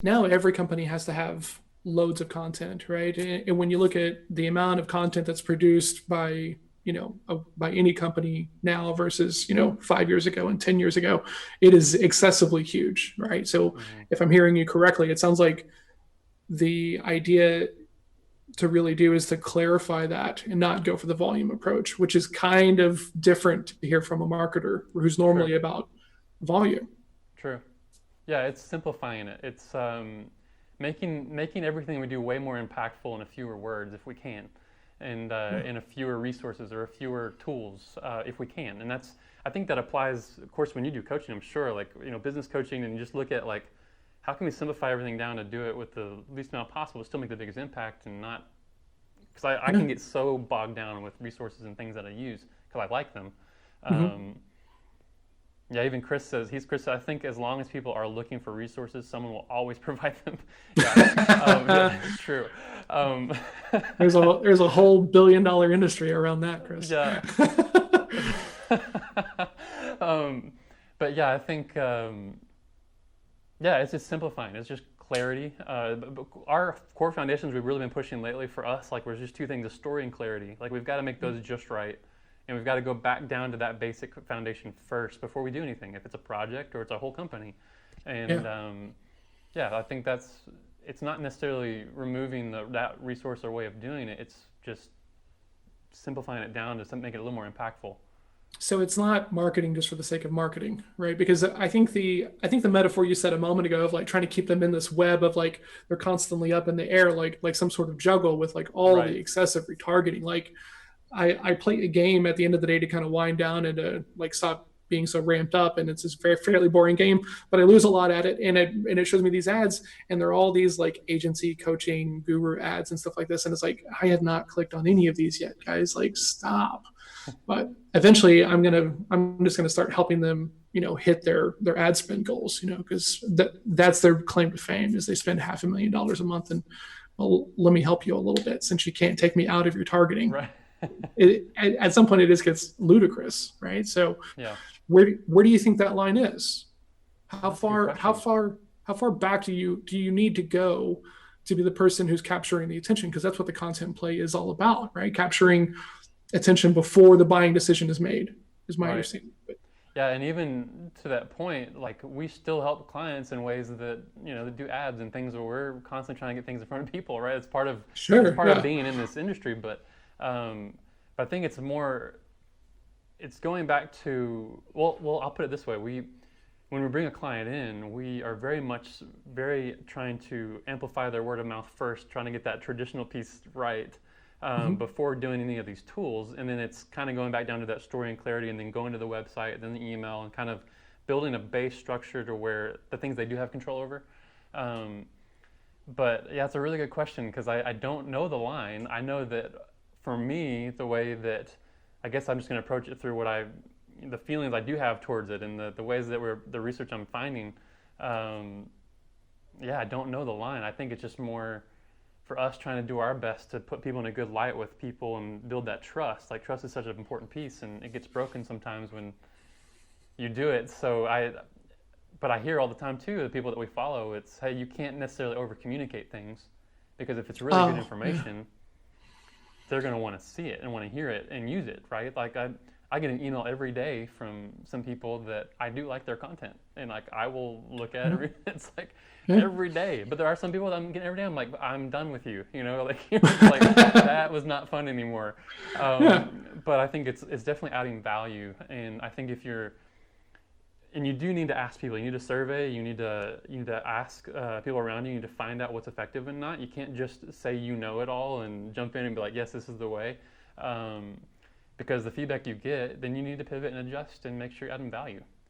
Now every company has to have loads of content, right? And when you look at the amount of content that's produced by by any company now versus 5 years ago and 10 years ago, it is excessively huge, right? So Hmm. if I'm hearing you correctly, it sounds like the idea to really do is to clarify that and not go for the volume approach, which is kind of different to hear from a marketer who's True, normally about volume. true. Yeah, it's simplifying it. It's making everything we do way more impactful in a fewer words if we can, and Yeah. in a fewer resources or a fewer tools if we can. And that's I think that applies, of course, when you do coaching. I'm sure, like business coaching, and you just look at like how can we simplify everything down to do it with the least amount possible, still make the biggest impact, and not because I Yeah. can get so bogged down with resources and things that I use because I like them. Mm-hmm. Um, yeah, even Chris says Chris. I think as long as people are looking for resources, someone will always provide them. Yeah, yeah, it's true. Um, there's a whole billion-dollar industry around that, Chris. yeah. um, but yeah, I think yeah, it's just simplifying. It's just clarity. Our core foundations we've really been pushing lately for us, like, there's just two things: a story and clarity. Like, we've got to make those just right, and we've got to go back down to that basic foundation first before we do anything. If it's a project or it's a whole company, Yeah. and yeah, I think it's not necessarily removing that resource or way of doing it. It's just simplifying it down to make it a little more impactful. So it's not marketing just for the sake of marketing, right? Because I think the metaphor you said a moment ago of like trying to keep them in this web of like they're constantly up in the air, like some sort of juggle with like all the Right. excessive retargeting. Like I play a game at the end of the day to kind of wind down and to like stop being so ramped up, and it's this very fairly boring game, but I lose a lot at it, and it shows me these ads, and they're all these like agency coaching guru ads and stuff like this, and it's like I have not clicked on any of these yet, guys. Like, stop. But eventually I'm just gonna start helping them hit their ad spend goals, because that's their claim to fame is they spend $500,000 a month, and well, let me help you a little bit since you can't take me out of your targeting. Right. At some point it just gets ludicrous, right? So Yeah, where do you think that line is? how that's a good far how question. far how far back do you need to go to be the person who's capturing the attention, because that's what the content play is all about, right? Capturing attention before the buying decision is made, is my Right. understanding. But Yeah, and even to that point, like, we still help clients in ways that that do ads and things where we're constantly trying to get things in front of people, right? It's sure, part of yeah. being in this industry, um, but I think it's going back to, well, I'll put it this way: when we bring a client in, we are very trying to amplify their word of mouth first, trying to get that traditional piece right Mm-hmm. before doing any of these tools. And then it's kind of going back down to that story and clarity, and then going to the website, then the email, and kind of building a base structure to where the things they do have control over. Um, but yeah, it's a really good question because I don't know the line. I know that for me, the way that I guess I'm just going to approach it through the feelings I do have towards it, and the ways that the research I'm finding. Um, yeah, I don't know the line. I think it's just more for us trying to do our best to put people in a good light with people and build that trust. Like, trust is such an important piece, and it gets broken sometimes when you do it. But I hear all the time too, the people that we follow, it's, hey, you can't necessarily over communicate things, because if it's really good Oh, yeah. information, they're going to want to see it and want to hear it and use it, right? Like, I get an email every day from some people that I do like their content, and like I will look at it Yeah. and read it. It's like Yeah. every day. But there are some people that I'm getting every day. I'm like, I'm done with you. Like, it's like that was not fun anymore. Yeah. But I think it's definitely adding value, and I think if you're and you do need to ask people. You need to survey. You need to ask people around you. You need to find out what's effective and not. You can't just say you know it all and jump in and be like, yes, this is the way. Um, because the feedback you get, then you need to pivot and adjust and make sure you're adding value.